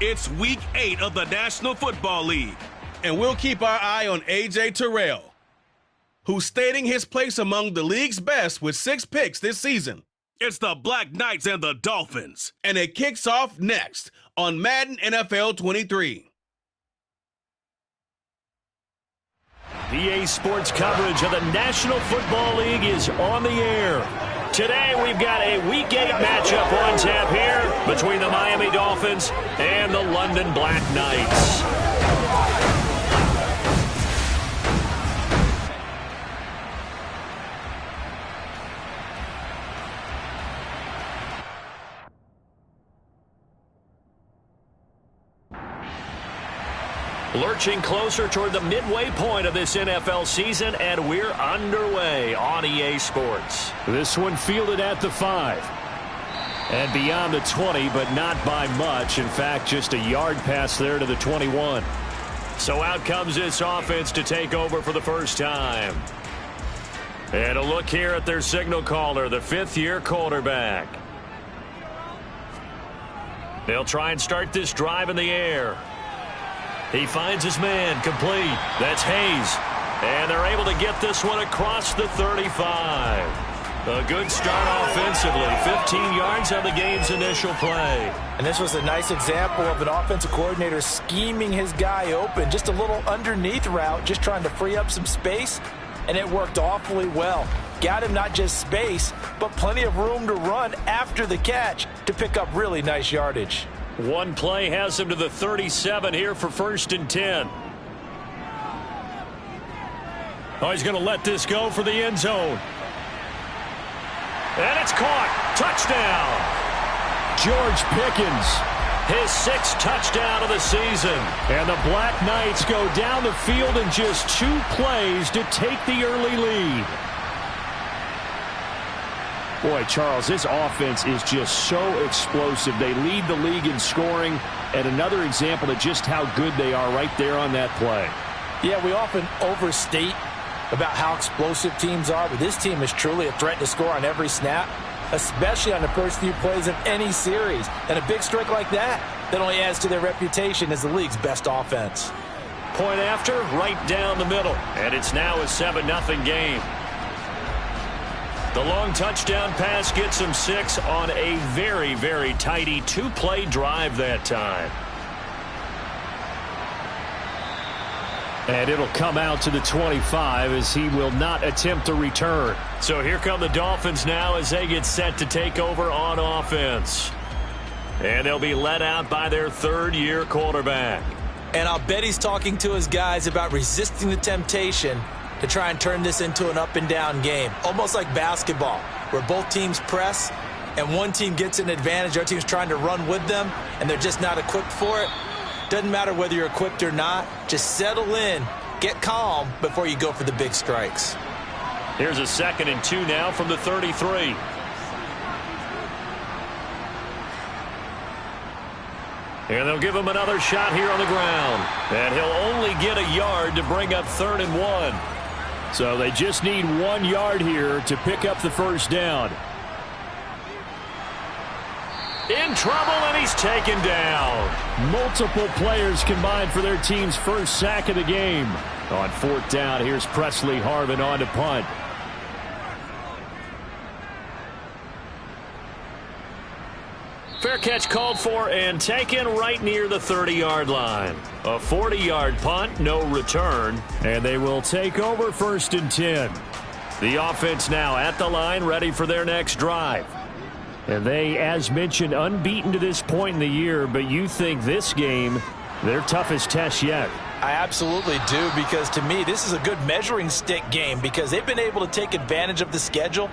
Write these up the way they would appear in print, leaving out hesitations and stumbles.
It's Week 8 of the National Football League. And we'll keep our eye on A.J. Terrell, who's stating his place among the league's best with 6 picks this season. It's the Black Knights and the Dolphins. And it kicks off next on Madden NFL 23. EA Sports coverage of the National Football League is on the air. Today we've got a Week 8 matchup on tap here between the Miami Dolphins and the London Black Knights. Lurching closer toward the midway point of this NFL season, and we're underway on EA Sports. This one fielded at the 5. And beyond the 20, but not by much. In fact, just a yard pass there to the 21. So out comes this offense to take over for the first time. And a look here at their signal caller, the 5th-year quarterback. They'll try and start this drive in the air. He finds his man, complete. That's Hayes. And they're able to get this one across the 35. A good start offensively. 15 yards on the game's initial play. And this was a nice example of an offensive coordinator scheming his guy open. Just a little underneath route, just trying to free up some space. And it worked awfully well. Got him not just space, but plenty of room to run after the catch to pick up really nice yardage. One play has him to the 37 here for 1st and 10. Oh, he's going to let this go for the end zone. And it's caught. Touchdown. George Pickens, his 6th touchdown of the season. And the Black Knights go down the field in just 2 plays to take the early lead. Boy, Charles, this offense is just so explosive. They lead the league in scoring, and another example of just how good they are right there on that play. Yeah, we often overstate about how explosive teams are, but this team is truly a threat to score on every snap, especially on the first few plays of any series. And a big streak like that only adds to their reputation as the league's best offense. Point after, right down the middle, and it's now a 7-0 game. The long touchdown pass gets him 6 on a very, very tidy 2-play drive that time. And it'll come out to the 25 as he will not attempt to return. So here come the Dolphins now as they get set to take over on offense. And they'll be led out by their 3rd-year quarterback. And I'll bet he's talking to his guys about resisting the temptation to try and turn this into an up-and-down game. Almost like basketball, where both teams press, and one team gets an advantage, the other team's trying to run with them, and they're just not equipped for it. Doesn't matter whether you're equipped or not. Just settle in, get calm before you go for the big strikes. Here's a 2nd and 2 now from the 33. And they'll give him another shot here on the ground. And he'll only get a yard to bring up 3rd and 1. So they just need 1 yard here to pick up the first down. In trouble, and he's taken down. Multiple players combined for their team's first sack of the game. On 4th down, here's Presley Harvin on to punt. Fair catch called for and taken right near the 30-yard line. A 40-yard punt, no return, and they will take over 1st and 10. The offense now at the line, ready for their next drive. And they, as mentioned, unbeaten to this point in the year, but you think this game, their toughest test yet. I absolutely do, because to me, this is a good measuring stick game because they've been able to take advantage of the schedule.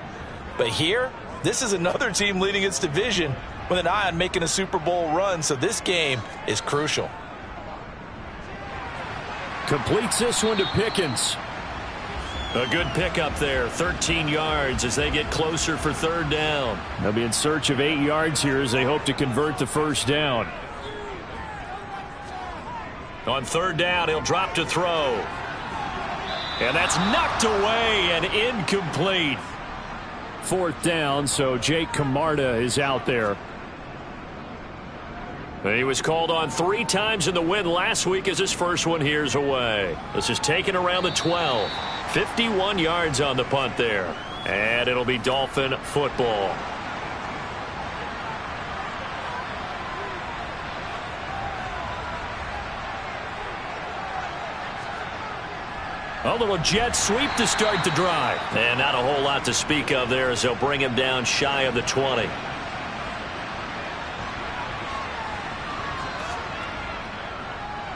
But here, this is another team leading its division with an eye on making a Super Bowl run, so this game is crucial. Completes this one to Pickens. A good pickup there, 13 yards as they get closer for 3rd down. They'll be in search of 8 yards here as they hope to convert the first down. On 3rd down, he'll drop to throw. And that's knocked away and incomplete. 4th down, so Jake Camarda is out there. He was called on 3 times in the win last week as his first one here's away. This is taken around the 12. 51 yards on the punt there. And it'll be Dolphin football. A little jet sweep to start the drive. And not a whole lot to speak of there as they'll bring him down shy of the 20.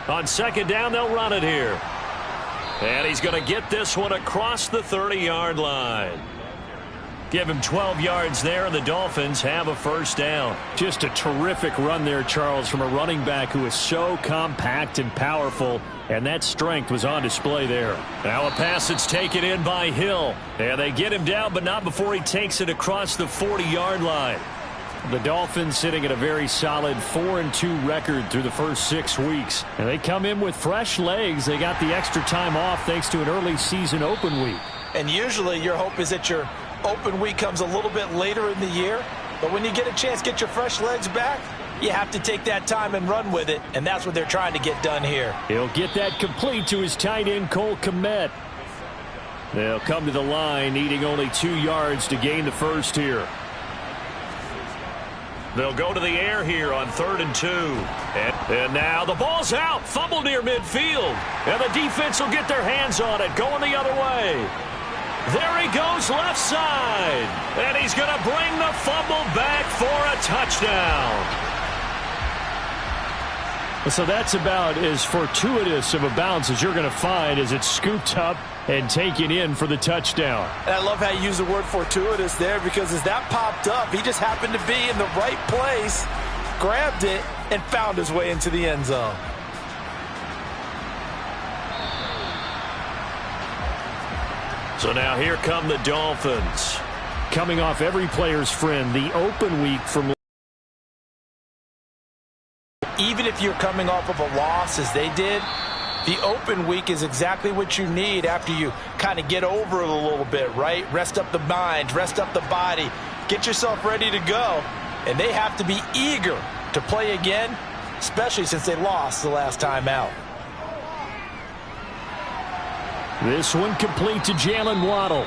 On second down, they'll run it here. And he's going to get this one across the 30-yard line. Give him 12 yards there, and the Dolphins have a first down. Just a terrific run there, Charles, from a running back who is so compact and powerful, and that strength was on display there. Now a pass that's taken in by Hill. And they get him down, but not before he takes it across the 40-yard line. The Dolphins sitting at a very solid 4-2 record through the first 6 weeks. And they come in with fresh legs. They got the extra time off thanks to an early season open week. And usually your hope is that your open week comes a little bit later in the year. But when you get a chance to get your fresh legs back, you have to take that time and run with it. And that's what they're trying to get done here. He'll get that complete to his tight end, Cole Kmet. They'll come to the line, needing only 2 yards to gain the first here. They'll go to the air here on 3rd and 2. And now the ball's out. Fumble near midfield. And the defense will get their hands on it. Going the other way. There he goes left side. And he's going to bring the fumble back for a touchdown. So that's about as fortuitous of a bounce as you're going to find as it's scooped up and taken in for the touchdown. And I love how you use the word fortuitous there, because as that popped up, he just happened to be in the right place, grabbed it, and found his way into the end zone. So now here come the Dolphins. Coming off every player's friend, the open week from... Even if you're coming off of a loss as they did, the open week is exactly what you need after you kind of get over it a little bit, right? Rest up the mind, rest up the body, get yourself ready to go. And they have to be eager to play again, especially since they lost the last time out. This one complete to Jalen Waddle.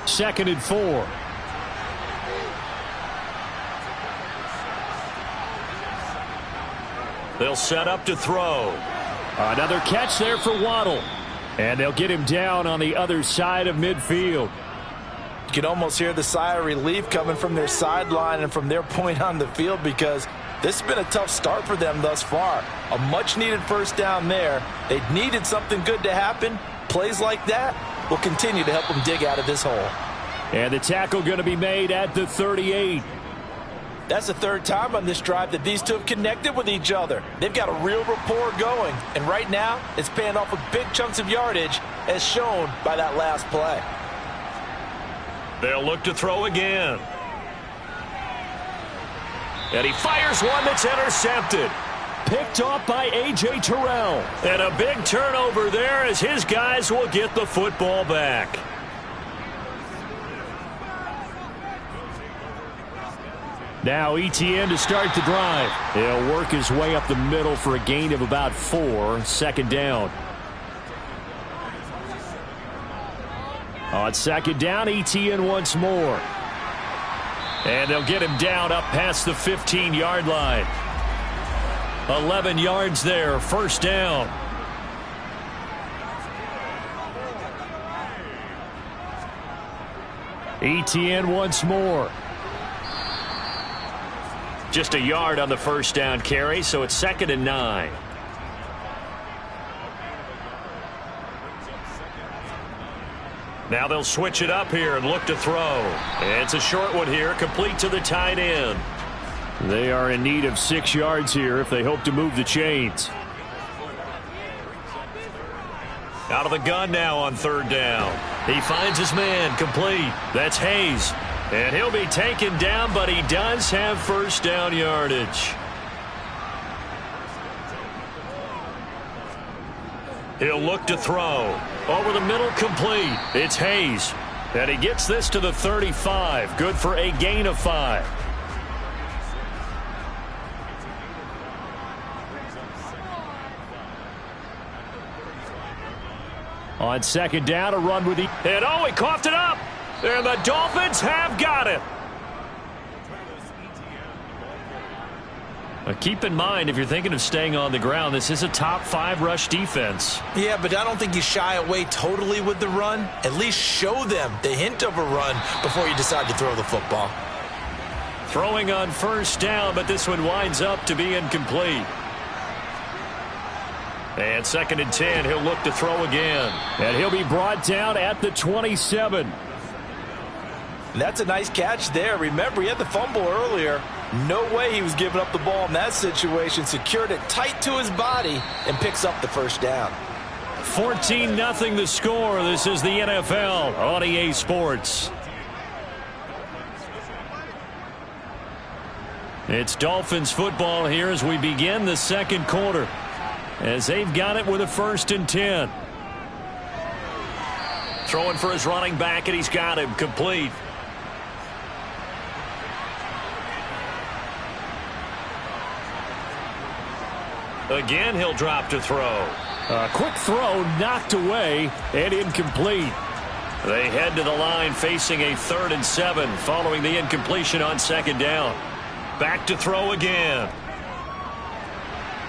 2nd and 4. They'll set up to throw. Another catch there for Waddle. And they'll get him down on the other side of midfield. You can almost hear the sigh of relief coming from their sideline and from their point on the field, because this has been a tough start for them thus far. A much-needed first down there. They needed something good to happen. Plays like that will continue to help them dig out of this hole. And the tackle going to be made at the 38. That's the 3rd time on this drive that these two have connected with each other. They've got a real rapport going. And right now, it's paying off with big chunks of yardage, as shown by that last play. They'll look to throw again. And he fires one that's intercepted. Picked off by A.J. Terrell. And a big turnover there as his guys will get the football back. Now ETN to start the drive. He'll work his way up the middle for a gain of about 4. 2nd down. On 2nd down, ETN once more. And they'll get him down up past the 15-yard line. 11 yards there, 1st down. ETN once more. Just a yard on the 1st down carry, so it's 2nd and 9. Now they'll switch it up here and look to throw. It's a short one here, complete to the tight end. They are in need of 6 yards here if they hope to move the chains. Out of the gun now on 3rd down. He finds his man, complete. That's Hayes. And he'll be taken down, but he does have 1st down yardage. He'll look to throw. Over the middle, complete. It's Hayes. And he gets this to the 35. Good for a gain of 5. On second down, a run with the... And oh, he coughed it up! And the Dolphins have got it! Keep in mind, if you're thinking of staying on the ground, this is a top 5 rush defense. Yeah, but I don't think you shy away totally with the run. At least show them the hint of a run before you decide to throw the football. Throwing on first down, but this one winds up to be incomplete. And 2nd and 10, he'll look to throw again. And he'll be brought down at the 27. That's a nice catch there. Remember, he had the fumble earlier. No way he was giving up the ball in that situation. Secured it tight to his body and picks up the first down. 14-0 the score. This is the NFL on EA Sports. It's Dolphins football here as we begin the second quarter, as they've got it with a 1st and 10. Throwing for his running back, and he's got him complete. Again, he'll drop to throw. A quick throw knocked away and incomplete. They head to the line facing a 3rd and 7 following the incompletion on 2nd down. Back to throw again.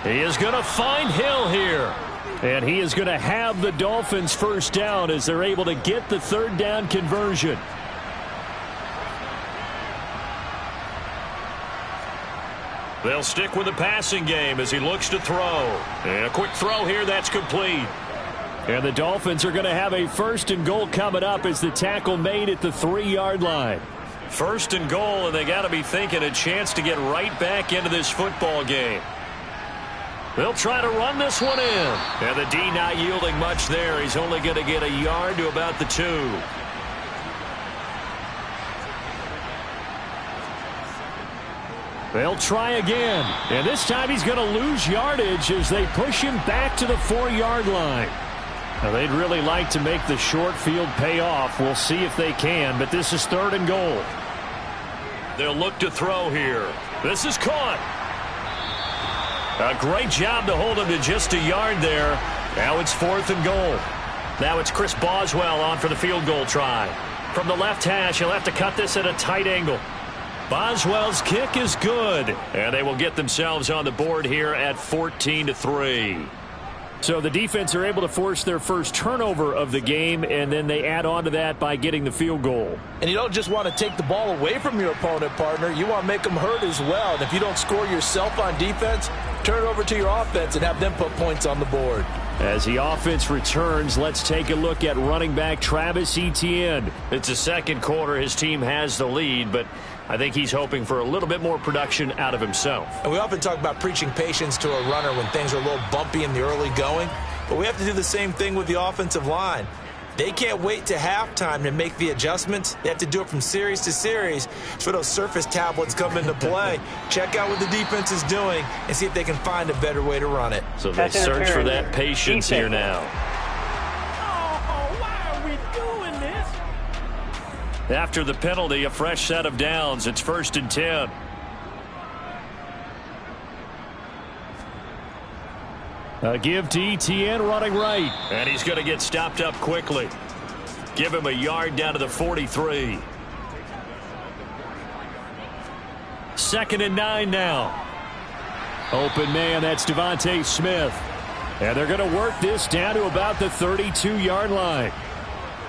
He is going to find Hill here. And he is going to have the Dolphins first down as they're able to get the 3rd down conversion. They'll stick with the passing game as he looks to throw. And a quick throw here, that's complete. And the Dolphins are going to have a 1st and goal coming up as the tackle made at the 3-yard line. 1st and goal, and they got to be thinking a chance to get right back into this football game. They'll try to run this one in. And the D not yielding much there. He's only going to get a yard to about the 2. They'll try again. And this time he's going to lose yardage as they push him back to the 4-yard line. Now, they'd really like to make the short field pay off. We'll see if they can, but this is 3rd and goal. They'll look to throw here. This is caught. A great job to hold him to just a yard there. Now it's 4th and goal. Now it's Chris Boswell on for the field goal try. From the left hash, he'll have to cut this at a tight angle. Boswell's kick is good, and they will get themselves on the board here at 14-3. So the defense are able to force their first turnover of the game, and then they add on to that by getting the field goal. And you don't just want to take the ball away from your opponent, partner. You want to make them hurt as well. And if you don't score yourself on defense, turn it over to your offense and have them put points on the board. As the offense returns, let's take a look at running back Travis Etienne. It's the second quarter. His team has the lead, but I think he's hoping for a little bit more production out of himself. And we often talk about preaching patience to a runner when things are a little bumpy in the early going, but we have to do the same thing with the offensive line. They can't wait to halftime to make the adjustments. They have to do it from series to series. So those surface tablets come into play. Check out what the defense is doing and see if they can find a better way to run it. So they search for that patience here now. Oh, why are we doing this? After the penalty, a fresh set of downs. It's 1st and 10. A give to Etienne running right. And he's going to get stopped up quickly. Give him a yard down to the 43. 2nd and 9 now. Open man, that's Devontae Smith. And they're going to work this down to about the 32-yard line.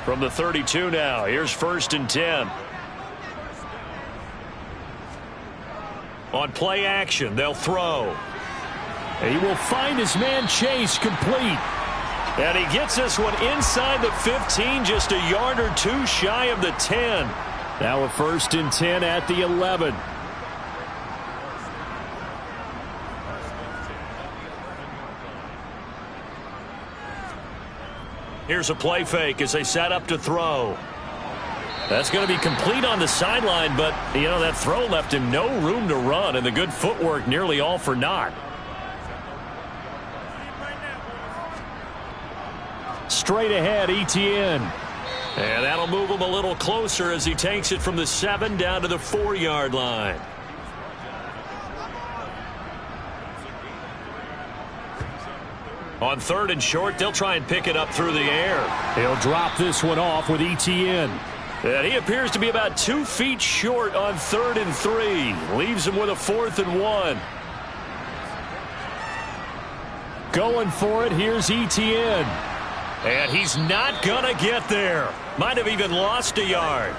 From the 32 now, here's 1st and 10. On play action, they'll throw. He will find his man Chase complete. And he gets this one inside the 15, just a yard or 2 shy of the 10. Now a 1st and 10 at the 11. Here's a play fake as they set up to throw. That's going to be complete on the sideline, but, you know, that throw left him no room to run, and the good footwork nearly all for naught. Straight ahead, Etienne. And that'll move him a little closer as he takes it from the 7 down to the 4-yard line. On 3rd and short, they'll try and pick it up through the air. He'll drop this one off with ETN. And he appears to be about 2 feet short on 3rd and 3. Leaves him with a 4th and 1. Going for it, here's ETN. And he's not going to get there. Might have even lost a yard.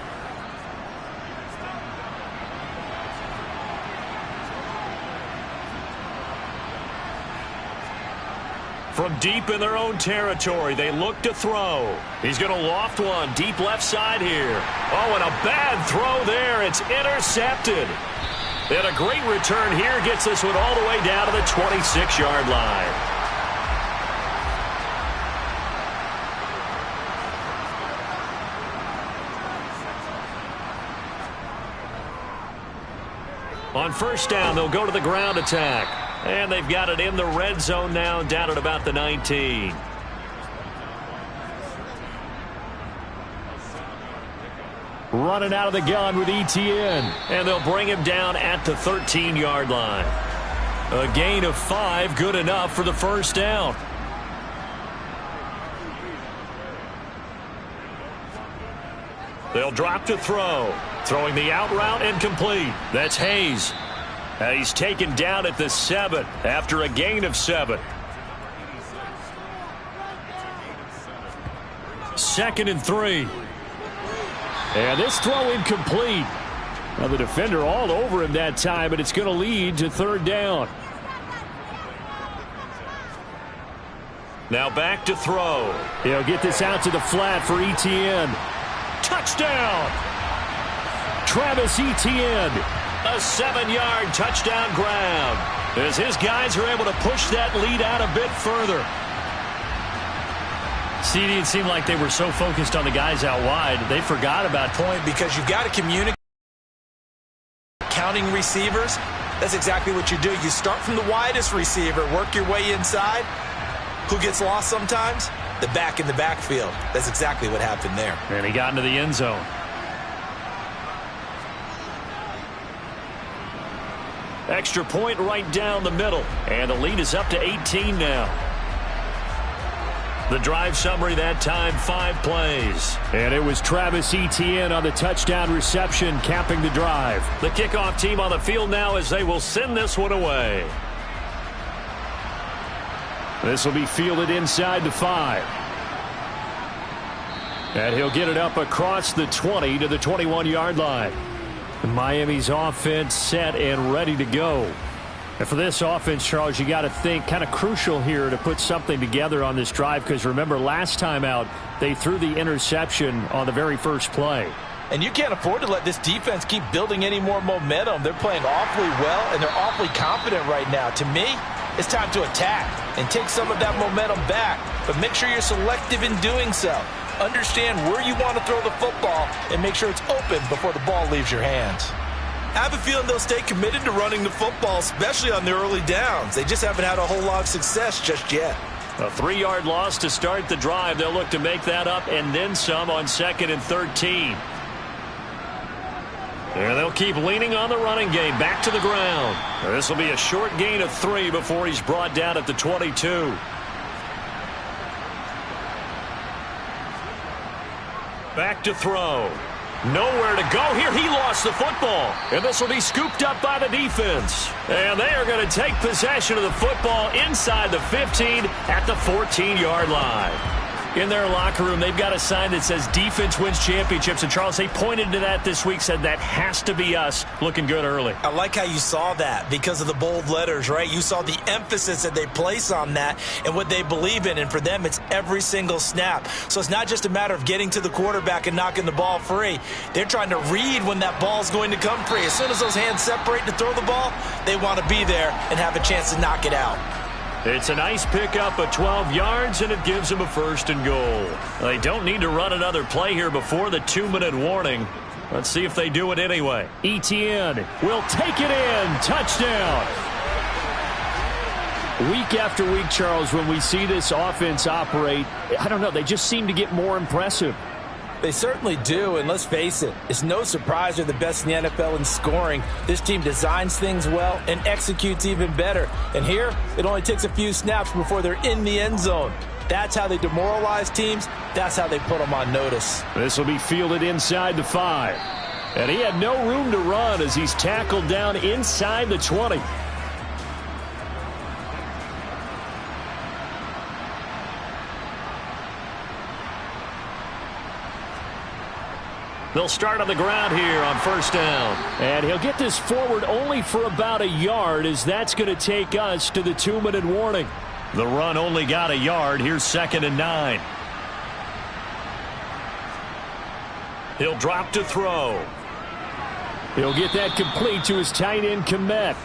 From deep in their own territory, they look to throw. He's going to loft one deep left side here. Oh, and a bad throw there. It's intercepted. And a great return here gets this one all the way down to the 26-yard line. On 1st down, they'll go to the ground attack. And they've got it in the red zone now, down at about the 19. Running out of the gun with ETN. And they'll bring him down at the 13-yard line. A gain of 5, good enough for the 1st down. They'll drop to throw. Throwing the out route and complete. That's Hayes. He's taken down at the 7 after a gain of 7. 2nd and 3. And this throw incomplete. Now the defender all over him that time, but it's going to lead to 3rd down. Now back to throw. He'll get this out to the flat for ETN. Touchdown! Travis Etienne, a 7-yard touchdown grab, as his guys are able to push that lead out a bit further. CD, it seemed like they were so focused on the guys out wide, they forgot about point because you've got to communicate. Counting receivers, that's exactly what you do. You start from the widest receiver, work your way inside. Who gets lost sometimes? The back in the backfield. That's exactly what happened there. And he got into the end zone. Extra point right down the middle. And the lead is up to 18 now. The drive summary that time, 5 plays. And it was Travis Etienne on the touchdown reception, capping the drive. The kickoff team on the field now as they will send this one away. This will be fielded inside the 5. And he'll get it up across the 20 to the 21-yard line. Miami's offense set and ready to go. And for this offense, Charles, you got to think kind of crucial here to put something together on this drive, because remember last time out they threw the interception on the very first play. And you can't afford to let this defense keep building any more momentum. They're playing awfully well, and they're awfully confident right now. To me, it's time to attack and take some of that momentum back, but make sure you're selective in doing so. Understand where you want to throw the football and make sure it's open before the ball leaves your hands. I have a feeling they'll stay committed to running the football, especially on their early downs. They just haven't had a whole lot of success just yet. A 3-yard loss to start the drive. They'll look to make that up and then some on 2nd and 13. And they'll keep leaning on the running game back to the ground. This will be a short gain of 3 before he's brought down at the 22. Back to throw. Nowhere to go here. He lost the football. And this will be scooped up by the defense. And they are going to take possession of the football inside the 15 at the 14-yard line. In their locker room, they've got a sign that says defense wins championships. And, Charles, they pointed to that this week, said that has to be us, looking good early. I like how you saw that because of the bold letters, right? You saw the emphasis that they place on that and what they believe in. And for them, it's every single snap. So it's not just a matter of getting to the quarterback and knocking the ball free. They're trying to read when that ball's going to come free. As soon as those hands separate to throw the ball, they want to be there and have a chance to knock it out. It's a nice pickup of 12 yards, and it gives them a 1st and goal. They don't need to run another play here before the 2-minute warning. Let's see if they do it anyway. Etienne will take it in. Touchdown. Week after week, Charles, when we see this offense operate, I don't know, they just seem to get more impressive. They certainly do, and let's face it, it's no surprise they're the best in the NFL in scoring. This team designs things well and executes even better. And here, it only takes a few snaps before they're in the end zone. That's how they demoralize teams. That's how they put them on notice. This will be fielded inside the 5. And he had no room to run as he's tackled down inside the 20. They'll start on the ground here on first down. And he'll get this forward only for about a yard, as that's going to take us to the 2-minute warning. The run only got a yard. Here's 2nd and 9. He'll drop to throw. He'll get that complete to his tight end, Kmet.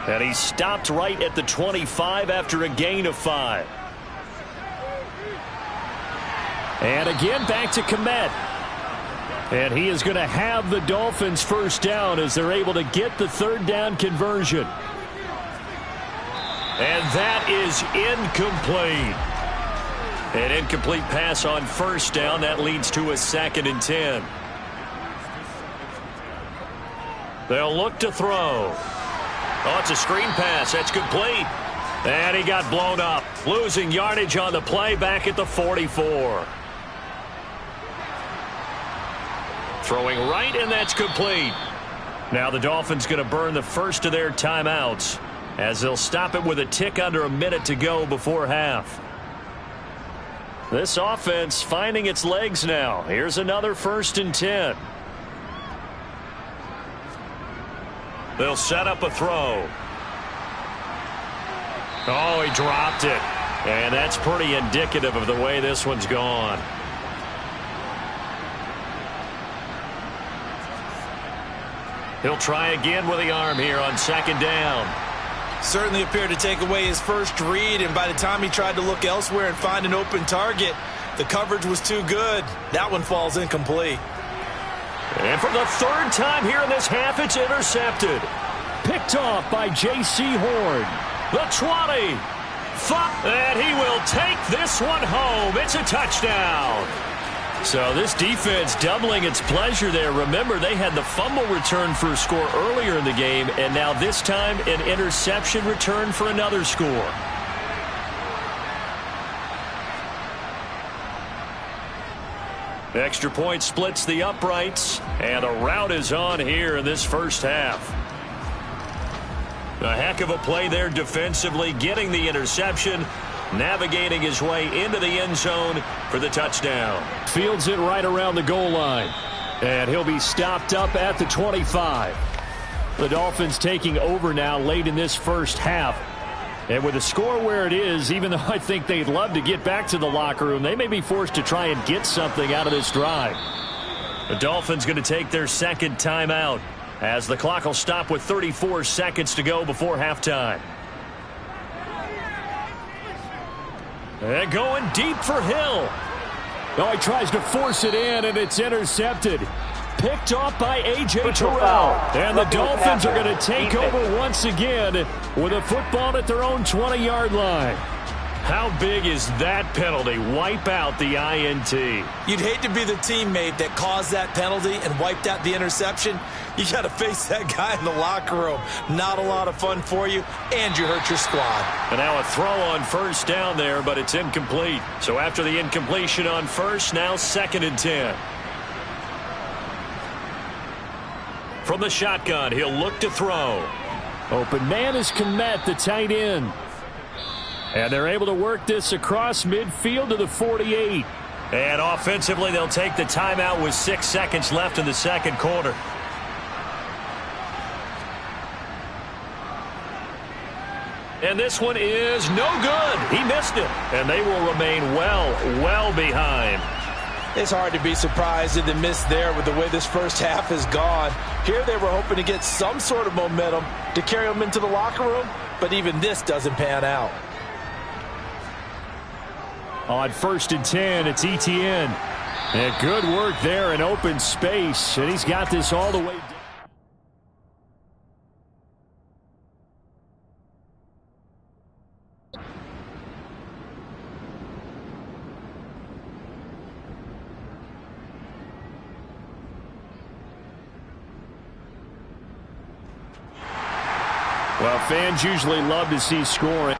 And he stopped right at the 25 after a gain of 5. And again, back to Kmet. And he is going to have the Dolphins first down as they're able to get the 3rd down conversion. And that is incomplete. An incomplete pass on first down. That leads to a 2nd and 10. They'll look to throw. Oh, it's a screen pass. That's complete. And he got blown up. Losing yardage on the play back at the 44. Throwing right, and that's complete. Now the Dolphins going to burn the first of their timeouts as they'll stop it with a tick under a minute to go before half. This offense finding its legs now. Here's another 1st and 10. They'll set up a throw. Oh, he dropped it. And that's pretty indicative of the way this one's gone. He'll try again with the arm here on 2nd down. Certainly appeared to take away his first read, and by the time he tried to look elsewhere and find an open target, the coverage was too good. That one falls incomplete. And for the 3rd time here in this half, it's intercepted. Picked off by J.C. Horn. The 20. And he will take this one home. It's a touchdown. So this defense doubling its pleasure there. Remember, they had the fumble return for a score earlier in the game, and now this time an interception return for another score. Extra point splits the uprights, and a rout is on here in this first half. A heck of a play there defensively, getting the interception, navigating his way into the end zone for the touchdown. Fields it right around the goal line. And he'll be stopped up at the 25. The Dolphins taking over now late in this first half. And with the score where it is, even though I think they'd love to get back to the locker room, they may be forced to try and get something out of this drive. The Dolphins going to take their 2nd timeout as the clock will stop with 34 seconds to go before halftime. And going deep for Hill. Oh, he tries to force it in, and it's intercepted. Picked off by A.J. Terrell. And the Dolphins are going to take over once again with a football at their own 20-yard line. How big is that penalty? Wipe out the INT. You'd hate to be the teammate that caused that penalty and wiped out the interception. You got to face that guy in the locker room. Not a lot of fun for you, and you hurt your squad. And now a throw on first down there, but it's incomplete. So after the incompletion on first, now 2nd and 10. From the shotgun, he'll look to throw. Open man is Kmet, the tight end. And they're able to work this across midfield to the 48. And offensively, they'll take the timeout with 6 seconds left in the second quarter. And this one is no good. He missed it. And they will remain well behind. It's hard to be surprised at the miss there with the way this first half has gone. Here they were hoping to get some sort of momentum to carry them into the locker room, but even this doesn't pan out. On 1st and 10, it's Etienne. And good work there in open space, and he's got this all the way down. Well, fans usually love to see scoring.